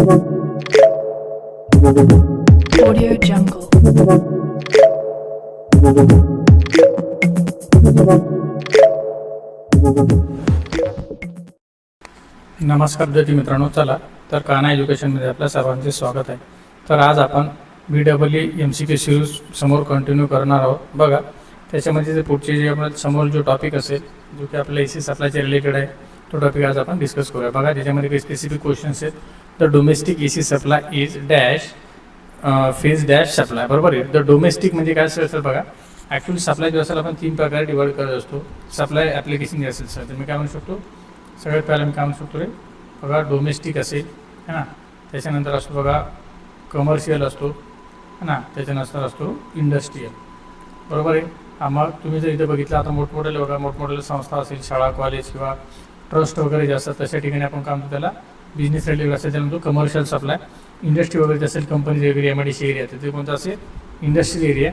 Audio Jungle. नमस्कार विद्यार्थी मित्रांनो, चला तर कान्हा एज्युकेशनमध्ये आपल्या सर्वांचे स्वागत आहे. तर आज आपण BEE MCQ सिरीज समोर कंटिन्यू करणार आहोत. बघा, त्याच्यामध्ये जे पुढचे जे आपण समोर जो टॉपिक असेल जो की आपल्या AC सप्लायच्या रिलेटेड आहे, तो टॉपिक आज आपण डिस्कस करूया. बघा, त्याच्यामध्ये काही स्पेसिफिक क्वेश्चन्स आहेत. The domestic AC supply is dash phase dash supply. बरोबर आहे. द डोमेस्टिक म्हणजे काय असेल? बघा, ॲक्च्युअली सप्लाय जो असेल आपण 3 प्रकारे डिवाइड करत असतो. सप्लाय ॲप्लिकेशन जे असेल सर, तर मी काय म्हणू शकतो, सगळ्यात पहिला मी काय म्हणू शकतो रे, बघा डोमेस्टिक असेल है ना, त्याच्यानंतर असतो बघा कमर्शियल असतो है ना, त्याच्यानंतर असतो इंडस्ट्रीयल. बरोबर आहे. मग तुम्ही जर इथे बघितलं, आता मोठमोठे बघा, मोठमोठे संस्था असेल, शाळा कॉलेज किंवा ट्रस्ट वगैरे जे असतात तशा ठिकाणी आपण काय म्हणतो, त्याला बिझनेस रिलेटेड असेल त्यानंतर कमर्शियल सप्लाय. इंडस्ट्री वगैरे जे असेल, कंपनी वगैरे MIDC एरिया, तर ते कोणतं असेल, इंडस्ट्रियल एरिया.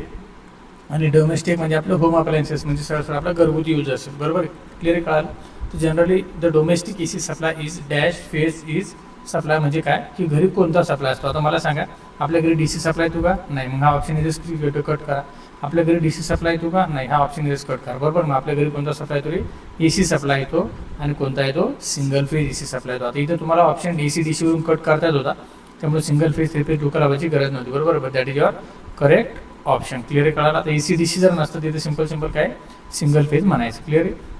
आणि डोमेस्टिक म्हणजे आपलं होम अप्लायन्सेस, म्हणजे सरळ आपला घरगुती यूज असेल. बरोबर आहे. क्लिअर कळालं? तर generally the domestic AC supply is dash phase is supply म्हणजे काय, की घरी कोणता सप्लाय असतो. आता मला सांगा, आपल्या घरी DC सप्लाय येतो का? नाही. मग हा ऑप्शन इथेच कट करा. आपल्या घरी DC सप्लाय येतो का? नाही. हा ऑप्शन इथेच कट करा. बरोबर. मग आपल्या घरी कोणता सप्लाय येतो रे? AC सप्लाय येतो. आणि कोणता येतो? सिंगल फेज AC सप्लाय येतो. आता इथे तुम्हाला ऑप्शन DC वरून कट करता येत होता, त्यामुळे सिंगल फेज 3 फेज डोकं लावायची गरज नव्हती. बरोबर. But that is your correct option. Clear कळाला? आता AC जर नसतं तिथे सिंपल काय सिंगल फेज म्हणायचं. क्लिअर आहे.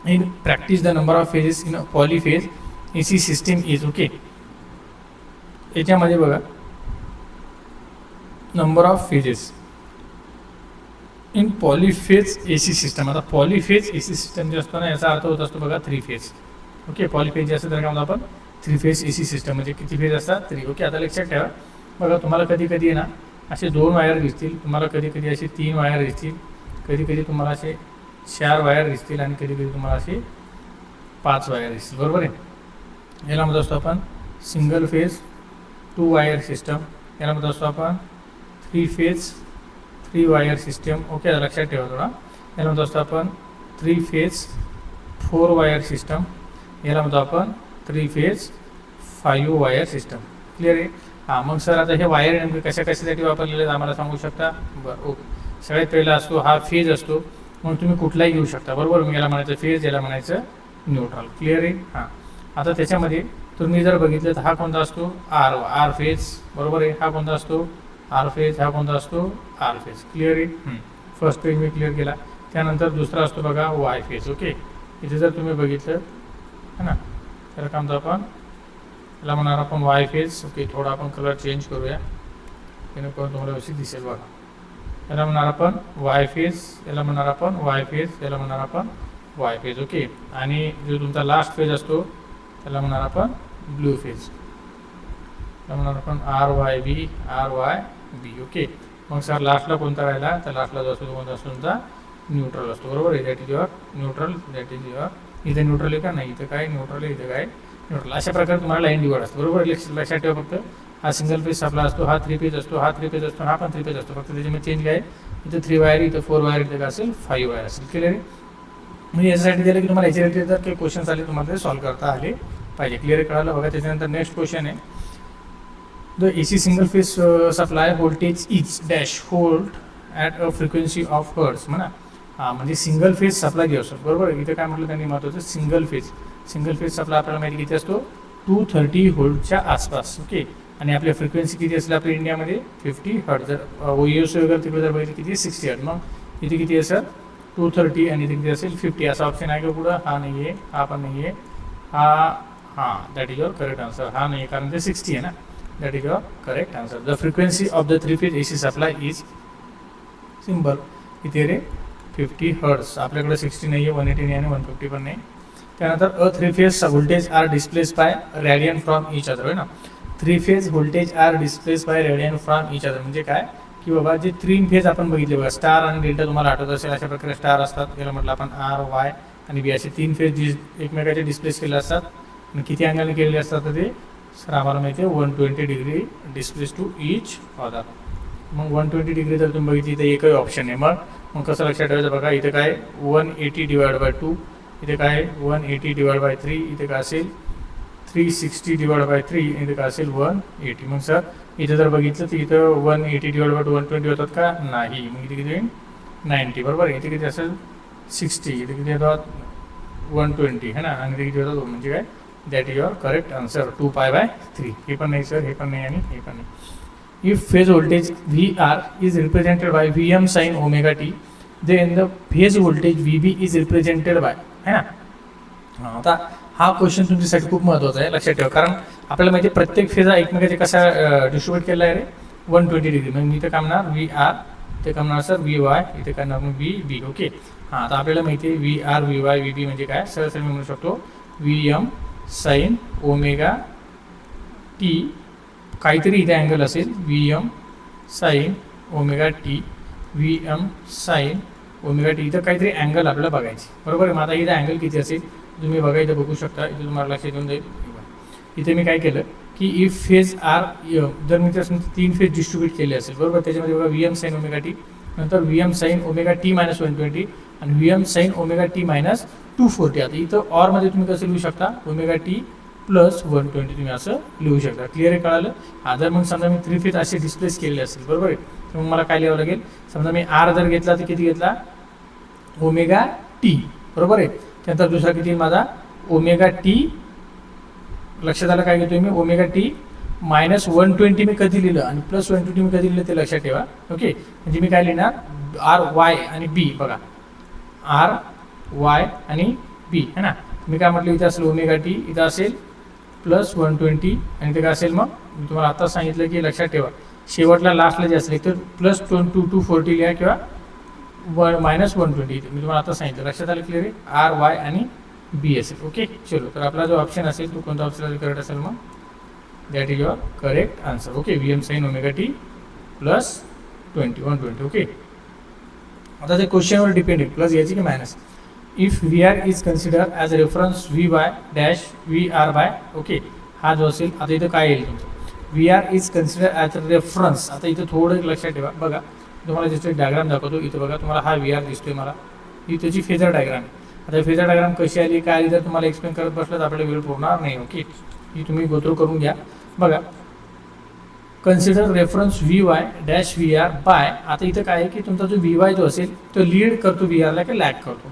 In practice, the number of phases in a polyphase AC system is okay. याच्यामध्ये बघा, number of phases in polyphase AC system. आता पॉलीफेज AC सिस्टम जे असतो ना, याचा अर्थ होत असतो बघा 3 फेज. ओके. पॉलीफेज जे असतं तर काय म्हणतो आपण, 3 फेज AC सिस्टम. म्हणजे किती फेज असतात? 3. ओके. आता लक्षात ठेवा, बघा तुम्हाला कधी आहे ना असे 2 वायर दिसतील, तुम्हाला कधी असे 3 वायर दिसतील, कधी तुम्हाला असे 4 वायर दिसतील, आणि कधी तुम्हाला असे 5 वायर दिसतील. बरोबर आहे. याला म्हणत असतो आपण सिंगल फेज 2 वायर सिस्टम. याला म्हणत असतो आपण 3 फेज 3 वायर सिस्टम. ओके. लक्षात ठेवा थोडा. याला म्हणतो असतो आपण 3 फेज 4 वायर सिस्टम. याला म्हणतो आपण 3 फेज 5 वायर सिस्टम. क्लिअर आहे. हां, मग सर आता हे वायर नेमके कशासाठी वापरलेले आहेत आम्हाला सांगू शकता? बरं. ओके. सगळ्यात पहिला असतो हा फेज असतो, मग तुम्ही कुठलाही घेऊ शकता. बरोबर. मग याला म्हणायचं फेज, याला म्हणायचं न्यूट्रल. क्लिअर आहे. हां, आता त्याच्यामध्ये तुम्ही जर बघितलं तर हा कोणता असतो? R phase. बरोबर आहे. हा कोणता असतो? R phase. हा कोणता असतो? R phase. क्लिअर आहे. फर्स्ट पेज मी क्लिअर केला. त्यानंतर दुसरा असतो बघा वाय फेज. ओके. इथे जर तुम्ही बघितलं है ना, तर काय म्हणतो आपण, याला म्हणणार आपण वाय फेज. ओके. थोडा आपण कलर चेंज करूया, जेणेकरून तुम्हाला व्यवस्थित दिसेल. बघा, याला म्हणणार आपण वाय फेज, याला म्हणणार आपण वाय फेज, याला म्हणणार आपण वाय फेज. ओके. आणि जो तुमचा लास्ट फेज असतो त्याला म्हणणार आपण ब्लू फेज. त्याला म्हणणार आपण RYB. ओके. मग सर लास्टला कोणता राहिला? तर लास्टला जो असतो तो कोणता असतो? तुमचा न्यूट्रल असतो. बरोबर आहे. That is your neutral. That is your, इथे न्यूट्रल आहे का? नाही. इथं काय न्यूट्रल आहे, इथं काय न्यूट्रल. अशा प्रकारे तुम्हाला लाईन डिवाइड असतो. बरोबर. लक्षात ठेवा. फक्त हा सिंगल फेज सप्लाय असतो, हा 3 फेज असतो, हा 3 फेज असतो, हा पण 3 फेज असतो. फक्त त्याच्यामध्ये चेंज काय, इथं 3 वायर, इथं 4 वायर, इथं काय असेल 5 वायर असेल. क्लिअर आहे. म्हणजे याच्यासाठी दिलं की तुम्हाला याच्या जर काही क्वेश्चन्स आले तुम्हाला ते सॉल्व्ह करता आले पाहिजे. क्लिअर कळालं? बघा, त्याच्यानंतर नेक्स्ट क्वेश्चन आहे, the AC single phase supply voltage is dash hold at a frequency of hertz. म्हणा. हां, म्हणजे सिंगल फेज सप्लाय जे असतो. बरोबर. इथे काय म्हटलं त्यांनी महत्त्वाचं, सिंगल फेज सप्लाय आपल्याला माहिती किती असतो? 230 व्होल्टच्या आसपास. ओके. आणि आपल्या फ्रिक्वेन्सी किती असेल आपल्या इंडियामध्ये? 50 हर्ट्ज. जर OUS वगैरे तिकडे जर बघितली किती? 60 हर्ट्ज. मग इथे किती असेल? 230, आणि इथे किती असेल? 50. असा ऑप्शन आहे का पुढं? हा नाही आहे, हा पण नाही आहे, हां that is your correct answer. हा नाही आहे, कारण ते 60 आहे ना. That is your correct answer. The frequency of the 3 phase AC supply is simple. इथे रे 50 हर्ट्ज. आपल्याकडे 60 नाही आहे, 180 नाही आणि 150 पण नाही. त्यानंतर a 3 phase voltage are displace by radian from each other. आहे ना. 3 phase voltage are displace by radian from each other म्हणजे काय, की बाबा जे 3 फेज आपण बघितले बघा, स्टार आणि डेल्टा तुम्हाला आठवत असेल, अशा प्रकारे स्टार असतात. याला म्हटलं आपण RY आणि B असे 3 फेज एकमेकाचे डिस्प्लेस केले असतात. आणि किती अँगलने केलेले असतात तर ते सर आम्हाला माहिती आहे 120 degree displace to each other. मग 120 डिग्री जर तुम्ही बघितली तर एकही ऑप्शन आहे. मग कसं लक्षात ठेवायचं बघा, इथे काय 180 डिवाइड बाय 2, इथे काय 180 डिवाइड बाय 3, इथे काय असेल 360 डिवाइड बाय 3 इथे काय असेल 180. मग सर इथं जर बघितलं तर इथं 180 डिवाइड बाय 120 होतात का? नाही. मग इथे किती होईल? 90. बरोबर. इथे किती असेल? 60. इथे किती येतात? 120 है ना. आणि इथे किती होतात? म्हणजे काय? That is your correct answer 2π/3. हे पण नाही सर, हे पण नाही आणि हे पण नाही. If phase voltage VR is represented by VM sin omega t, then the phase voltage VB is represented by, है ना. आता हा क्वेश्चन तुमच्यासाठी खूप महत्त्वाचा आहे, लक्षात ठेवा. कारण आपल्याला माहिती आहे प्रत्येक फेज हा एकमेकाच्या कसा डिस्ट्रीब्यूट केला आहे रे, 120 डिग्री. मग इथे काय म्हणणार? VR, इथे काय म्हणणार सर? VY, इथे काय म्हणणार? VB. ओके. हां, आता आपल्याला माहिती आहे VR, VY, VB म्हणजे काय? सरळ सरळ मी म्हणू शकतो VM sin ओमेगा टी, काहीतरी इथे अँगल असेल VM sin omega T, VM sin omega T. इथं काहीतरी अँगल आपल्याला बघायची, बरोबर आहे. मग आता इथं अँगल किती असेल तुम्ही बघा, इथं बघू शकता. इथे तुम्हाला लक्षात येऊन जाईल. इथे मी काय केलं की इफ फेज आर, जर मी त्याच्यात 3 फेज डिस्ट्रीब्यूट केले असेल, बरोबर, त्याच्यामध्ये बघा VM sin ओमेगा टी, नंतर VM sin omega T minus 120 आणि VM sin omega T minus 240. आता इथं ऑरमध्ये तुम्ही कसं लिहू शकता? ओमेगा टी प्लस 120 तुम्ही असं लिहू शकता. क्लिअर आहे? कळालं? हा, जर मग समजा मी 3 फेज असे डिस्प्लेस केले असेल, बरोबर आहे, तर मग मला काय लिहावं लागेल? समजा मी आर जर घेतला तर किती घेतला? ओमेगा टी, बरोबर आहे. त्यानंतर दुसरा किती माझा? Omega T. लक्षात आलं काय घेतोय मी? ओमेगा टी मायनस 120 मी कधी लिहिलं आणि प्लस 120 मी कधी लिहिलं ते लक्षात ठेवा. ओके. म्हणजे मी काय लिहिणार? RY आणि B. बघा, RY आणि B, है ना. मी काय म्हटलं? इथे असेल ओमेगा टी, इथं असेल प्लस 120 आणि इथे काय असेल? मग मी तुम्हाला आता सांगितलं की लक्षात ठेवा, शेवटला लास्टला जे असेल तर प्लस 240 लिहा किंवा मायनस 120. मी तुम्हाला आता सांगितलं. लक्षात आलं? क्लिअर आहे? RY आणि B असेल. ओके. चलो, तर आपला जो ऑप्शन असेल तो कोणता ऑप्शन करेक्ट असेल? मग that is your correct answer. Okay. VM sin omega t plus 120. Okay. आता ते क्वेश्चनवर डिपेंड आहे, प्लस घ्यायची की minus. If VR is consider as reference VY dash VR by, okay, हा जो असेल, आता इथं काय येईल तुमचं? VR is consider as reference. आता इथं थोडं लक्षात ठेवा. बघा, तुम्हाला जसं डायग्राम दाखवतो, इथं बघा तुम्हाला हा VR दिसतोय मला, ही त्याची फेजर डायग्राम आहे. आता फेजर डायग्राम कशी आली, काय आली, जर तुम्हाला एक्सप्लेन करत बसलं तर आपल्याला वेळ पुरणार नाही. ओके. ही तुम्ही गोथ्रू करून घ्या. बघा, consider reference VY dash VR by. आता इथं काय आहे की तुमचा जो VY जो असेल तो लीड करतो VRला की लॅग करतो?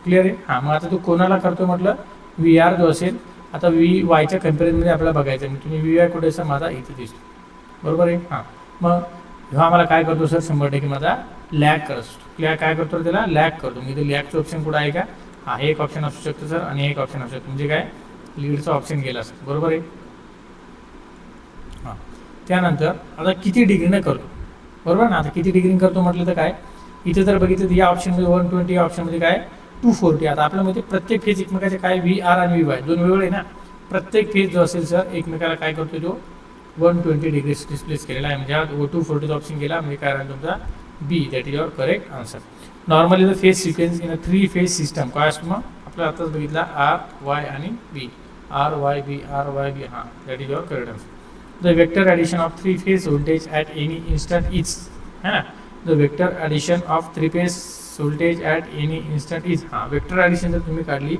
क्लिअर आहे? हां, मग आता तो कोणाला करतो म्हटलं? VR जो असेल, आता VYच्या कम्पॅरिझनमध्ये आपल्याला बघायचं आहे. तुम्ही VY कुठे असा माझा इथे दिसतो, बरोबर आहे. हां, मग हा मला काय करतो सर? 100% माझा लॅग करत असतो. काय करतो? त्याला लॅग करतो. मग इथे लॅगचं ऑप्शन कुठं आहे का? हा, हे एक ऑप्शन असू शकतं सर आणि एक ऑप्शन असू शकतं. म्हणजे काय? लीडचा ऑप्शन गेला असतो, बरोबर आहे. हां, त्यानंतर आता किती डिग्रीनं करतो, बरोबर ना. आता किती डिग्रीनं करतो म्हटलं तर काय, इथे जर बघितलं तर या ऑप्शनमध्ये 120, या ऑप्शनमध्ये काय 240. आता आपल्यामध्ये प्रत्येक फेज एकमेकाचे काय VR आणि VY दोन वेगळे आहे ना. प्रत्येक फेज जो असेल सर एकमेकाला काय करतो? जो 120 डिग्री डिस्प्लेस केलेला आहे. म्हणजे हा 240चा ऑप्शन गेला. म्हणजे काय राहिला तुमचा? B. That is your correct answer. Normally the phase sequence in a 3 phase system काय असतो? मग आपल्याला आताच बघितला RY आणि B. RYB, RYB. हां, that is your correct answer. The vector addition of 3 phase voltage at any instant is, है ना. The vector addition of 3 phase voltage at any instant is. हां, वेक्टर ॲडिशन जर तुम्ही काढली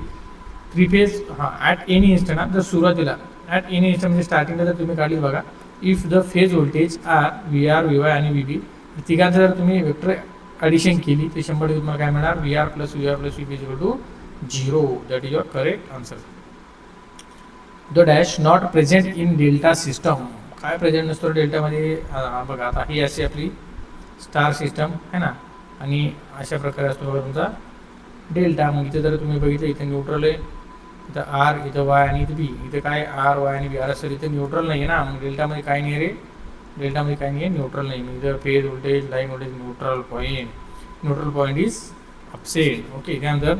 3 phase, हां, at any instant, जर सुरुवातीला at any instant म्हणजे स्टार्टिंगला जर तुम्ही काढली, बघा, if the phase voltage are VR, VY आणि VB तिघांचं जर तुम्ही वेक्टर ॲडिशन केली तर 100% तुम्हाला काय मिळणार? VR plus VY plus VB is equal to 0. That is your correct answer. The dash not present in delta system. काय प्रेझेंट नसतो डेल्टामध्ये? बघा, आता ही अशी आपली स्टार सिस्टम आहे ना, आणि अशा प्रकारे असतो बघा तुमचा डेल्टा. मग इथे जर तुम्ही बघितलं, इथे न्यूट्रल आहे, इथं R, इथं Y आणि इथं B. इथं काय RY आणि VR असेल, इथं न्यूट्रल नाही आहे ना. मग डेल्टामध्ये काय नाही आहे रे? डेल्टामध्ये काय नाही आहे? न्यूट्रल नाही. म्हणजे phase voltage, line voltage, neutral point is upset. Okay. त्यानंतर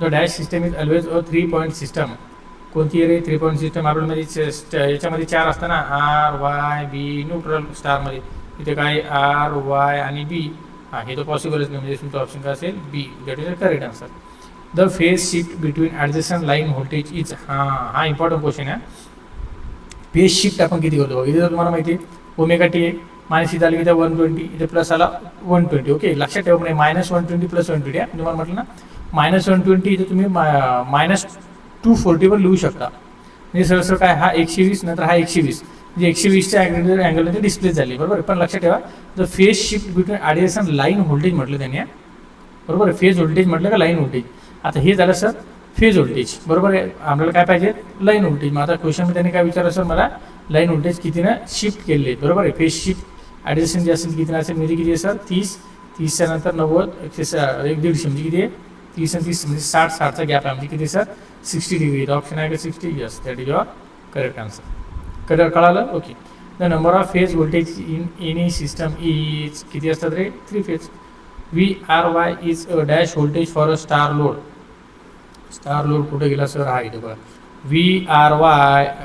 the dash system is always a 3 point system. कोणती आहे रे 3 पॉईंट सिस्टम? आपल्यामध्ये याच्यामध्ये 4 असतं ना, RY B न्यूट्रल. स्टारमध्ये इथे काय RY आणि B. हां, हे तर पॉसिबलच नाही. म्हणजे तुमचा ऑप्शन काय असेल? B. That is the correct answer. The phase shift between adjacent line voltage is. हा इम्पॉर्टंट क्वेश्चन आहे. फेज शिफ्ट आपण किती करतो बघा. इथे तर तुम्हाला माहिती आहे ओमेगा टी आहे, मायनस इथं आलं की 120, इथे प्लस आला 120. ओके. लक्षात ठेवा, म्हणजे मायनस 120 प्लस 120 आहे. तुम्हाला म्हटलं ना मायनस 120, इथे तुम्ही -240 लिहू शकता. म्हणजे सरळ काय हा 120 नंतर हा 120 म्हणजे 120च्या अँगलमध्ये डिस्प्ले झाली, बरोबर. पण लक्षात ठेवा the phase shift between adjacent line voltage म्हटलं त्यांनी, बरोबर आहे. फेज व्होल्टेज म्हटलं का लाईन व्होल्टेज. आता हे झालं सर फेज व्होल्टेज, बरोबर आहे. आपल्याला काय पाहिजे लाईन व्होल्टेज. मग आता क्वेश्चनमध्ये त्यांनी काय विचारलं सर मला लाईन व्होल्टेज कितीनं शिफ्ट केले आहेत, बरोबर आहे. फेज शिफ्ट ॲडिएशन जे असेल किती असेल म्हणजे किती आहे सर 30, 30च्या नंतर 90, 150 म्हणजे किती आहे 30 आणि 30 म्हणजे 60चा गॅप आहे म्हणजे किती सर 60 डिग्री. ऑप्शन आहे का 60, yes that is your correct answer. कळालं okay. The number of phase voltage in any system is किती असतात रे 3 phase. VRY is a dash voltage for a star load. Star load कुठे गेला sir हा इथे बघा.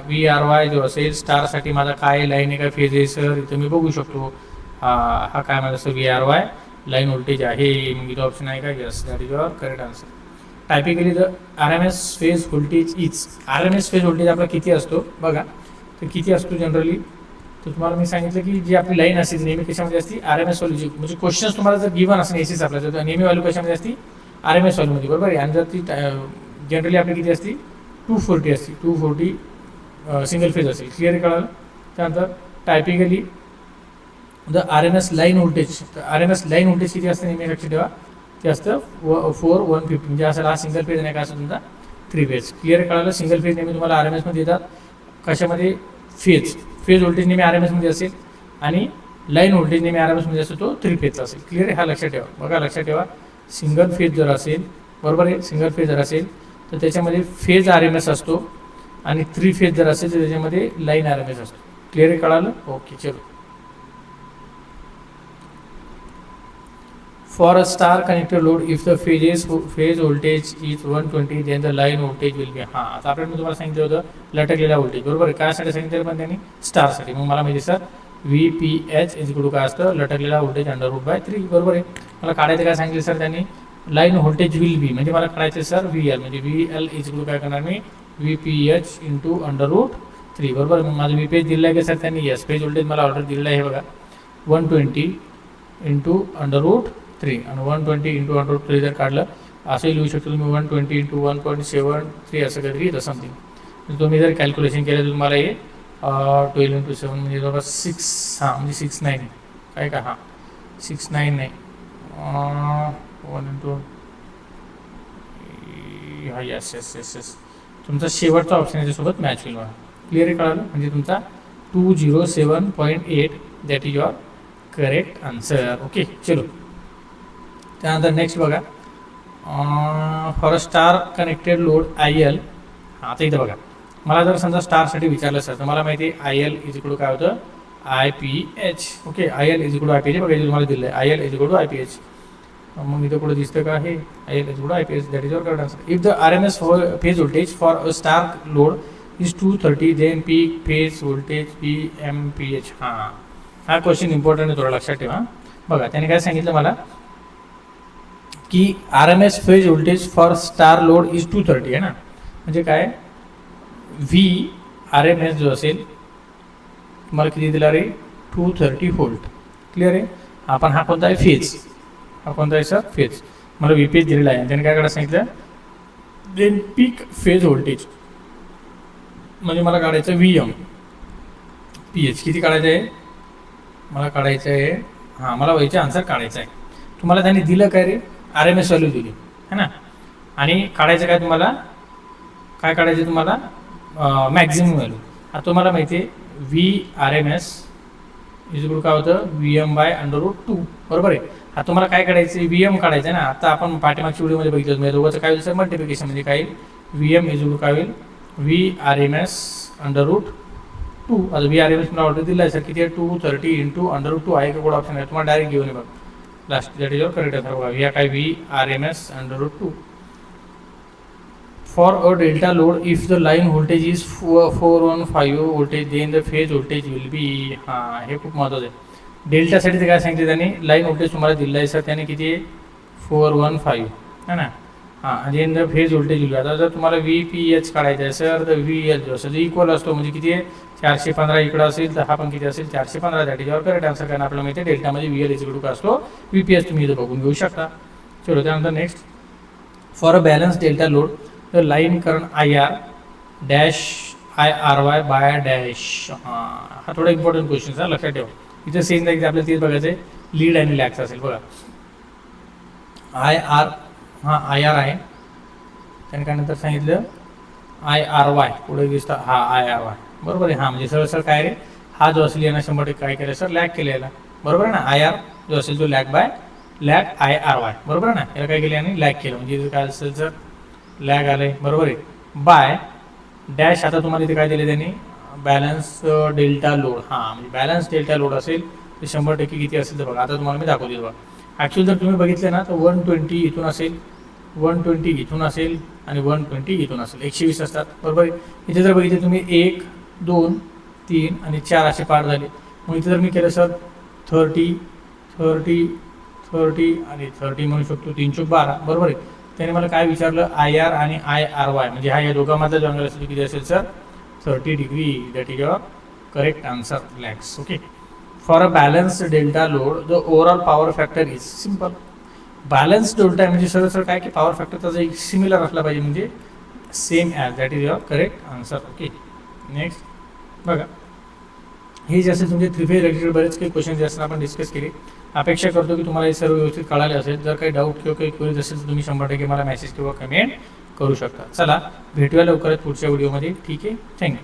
VRY जो असेल स्टारसाठी माझा काय लाईन आहे काय फेज आहे सर इथं मी बघू शकतो. हा काय माझा सर VRY लाईन व्होल्टेज आहे. मग इथं ऑप्शन आहे का yes that is your correct answer. Typically the RMS phase voltage is. RMS phase voltage आपला किती असतो बघा. तर किती असतो जनरली तर तुम्हाला मी सांगितलं की जी आपली लाईन असते नेहमी कशामध्ये असते RMS व्हॅल्यू. म्हणजे क्वेश्चन्स तुम्हाला जर गिवन असेल एसीस आपल्या तर नेहमी व्हॅल्यू कशामध्ये असते RMS व्हॅल्यूमध्ये, बरोबर आहे. आणि जर ती जनरली आपली किती असते 240 असते. 240 सिंगल फेज असेल. क्लिअर कळालं. त्यानंतर टायपिकली द RMS लाईन व्होल्टेज. तर RMS लाईन व्होल्टेज किती असते नेहमी लक्षात ठेवा ते असतं 4150 म्हणजे असेल हा सिंगल फेज नाही का असं तुमचा 3 फेज. क्लिअर कळालं. सिंगल फेज नेहमी तुम्हाला RMSमध्ये येतात. कशामध्ये फेज व्होल्टेज नेहमी RMSमध्ये असेल आणि लाईन व्होल्टेज नेहमी RMSमध्ये असतो तो 3 फेजचा असेल. क्लिअर आहे. हा लक्षात ठेवा. बघा लक्षात ठेवा सिंगल फेज जर असेल, बरोबर आहे. सिंगल फेज जर असेल तर त्याच्यामध्ये फेज RMS असतो आणि 3 फेज जर असेल तर त्याच्यामध्ये लाईन RMS असतो. क्लिअर आहे. कळालं ओके. चलो. For a star connected load, if the phase voltage is 120, then the line voltage will be. हां आता आपल्याला मी तुम्हाला सांगितलं होतं लटकलेला व्होल्टेज, बरोबर आहे. कायसाठी सांगितलं पण त्यांनी स्टारसाठी. मग मला माहिती sir VPH is equal to काय असतं लटकलेला व्होल्टेज √3, बरोबर आहे. मला काढायचं काय सांगितलं सर त्यांनी लाईन व्होल्टेज विल बी म्हणजे मला काढायचं सर VL म्हणजे VL इज इक्वल टू काय करणार मी VPH इंटू √3, बरोबर. मग माझं VPH दिलं आहे का सर त्यांनी यस. फेज व्होल्टेज मला ऑर्डर दिलेलं आहे बघा 120 इंटू √3 आणि 120 इंटू √3 जर काढलं असंही लिहू शकतो तुम्ही 120 इंटू 1.73 असं काहीतरी येतं समथिंग. तुम्ही जर कॅल्क्युलेशन केलं तर तुम्हाला हे 12 इंटू 7 म्हणजे जवळपास 6 हां म्हणजे 69 काय का हां 69 नाही 1 इंटू हा यस यस यस यस तुमचा शेवटचा ऑप्शन याच्यासोबत मॅच होईल मला. क्लिअर कळालं म्हणजे तुमचा 207.8 that is your correct answer. Okay चलो. त्यानंतर नेक्स्ट बघा for a star connected load IL. आता इथं बघा मला जर समजा स्टारसाठी विचारलं सर तर मला माहिती आहे IL इज इक्वल टू काय होतं IPH. Okay IL is equal to IPH बघा तुम्हाला दिलं आहे IL is equal to IPH. मग इथं कुठं दिसतं का हे IL is equal to IPH that is your correct answer. If the RMS phase voltage for a star load is 230 then peak phase voltage PMPH. हां हा क्वेश्चन इम्पॉर्टंट आहे थोडा लक्षात ठेवा. बघा त्याने काय सांगितलं मला की RMS phase voltage for star load is 230 आहे ना. म्हणजे काय VRMS जो असेल तुम्हाला किती दिला रे 230 व्होल्ट. क्लिअर आहे. आपण हा कोणता आहे फेज. हा कोणता आहे सर फेज. मला VPH दिलेला आहे. त्याने काय करायला सांगितलं देन पीक फेज व्होल्टेज म्हणजे मला काढायचं VMPH. किती काढायचं आहे मला काढायचं आहे हां मला व्हायचे आन्सर काढायचं आहे. तुम्हाला त्यांनी दिलं काय रे RMS व्हॅल्यू दिली है ना आणि काढायचं काय तुम्हाला काय काढायचं तुम्हाला मॅक्झिमम व्हॅल्यू. आता तुम्हाला माहिती आहे VRMS इज इक्वल काय होतं VM/√2, बरोबर आहे. आता तुम्हाला काय काढायचं VM काढायचं आहे ना. आता आपण पाठीमागच्या व्हिडिओमध्ये बघितलं म्हणजे दोघांचं काय होईल सर मल्टिप्लिकेशन म्हणजे काय VM इज इक्वल काय होईल VRMS/√2. आता VRMS मला ऑर्डर दिला आहे सर किती आहे 230 इंटू √2 आहे का कोड ऑप्शन आहे तुम्हाला डायरेक्ट घेऊन बघा last that is your correct answer. बघा या काय VRMS/√2 for a delta load if the line voltage is 415 voltage then the phase voltage will be. हां हे खूप महत्त्वाचं आहे. डेल्टासाठी ते काय सांगितलं त्यांनी लाईन व्होल्टेज तुम्हाला दिलं आहे सर त्याने किती आहे 415 है ना. हां then the phase voltage will. आता जर तुम्हाला VPH काढायचं आहे सर तर VL जो असतो इक्वल असतो म्हणजे किती आहे 415 इकडं असेल तर हा पण किती असेल 415 that is your correct answer. कारण आपल्याला माहिती आहे डेल्टामध्ये VL इज इक्वल टू काय असतो VPH तुम्ही इथं बघून घेऊ शकता. चलो त्यानंतर next for a balance delta load the line current IR dash IRY bye dash. हा थोडा इम्पॉर्टंट क्वेश्चन आहे, लक्षात ठेवा. इथे सेम जायचं आपल्याला तेच बघायचं आहे, लीड आणि लॅग्स असेल बघा. IR IR आहे, त्यानंतर सांगितलं IRY पुढे दिसतं हा IRY, बरोबर आहे. म्हणजे सरळ सरळ काय रे, हा जो असेल यांना 100% काय केलं सर, लॅग केलेला, बरोबर आहे ना. IR जो असेल तो लॅग बाय लॅग IRY, बरोबर आहे ना. याला काय केलं आणि लॅग केलं, म्हणजे काय असेल सर, लॅग आलंय, बरोबर आहे. बाय डॅश, आता तुम्हाला इथे काय दिले त्यांनी, बॅलन्स डेल्टा लोड. म्हणजे बॅलन्स डेल्टा लोड असेल ते 100% किती असेल तर बघा, आता तुम्हाला मी दाखवते बघा. ॲक्च्युअली जर तुम्ही बघितले ना तर 120 इथून असेल, 120 इथून असेल आणि 120 इथून असेल, 120 असतात, बरोबर आहे. इथे जर बघितले तुम्ही 1 2 3 आणि 4 असे पार्ट झाले. मग इथे जर मी केलं सर 30 30 30 आणि 30 म्हणू शकतो, 312, बरोबर आहे. त्याने मला काय विचारलं, IR आणि IRY, म्हणजे हा या दोघांमधला जो अँगल असेल किती असेल sir, 30 degree. That is your correct answer, lags. Okay. For a balanced delta load the overall power factor is, simple. Balance delta म्हणजे सरळ सरळ काय की पॉवर फॅक्टर त्याचा एक सिमिलर असला पाहिजे, म्हणजे same as. That is your correct answer. Okay. Next बघा, हे जे असेल तुमचे 3 फेज रिलेटेड बरेच काही क्वेश्चन जे असतात आपण डिस्कस केले. अपेक्षा करतो की तुम्हाला हे सर्व व्यवस्थित कळाले असेल. जर काही डाऊट किंवा काही क्वेरीज असेल तर तुम्ही 100% मला मेसेज किंवा कमेंट करू शकता. चला भेटूया लवकरच पुढच्या व्हिडिओमध्ये. ठीक आहे, थँक्यू.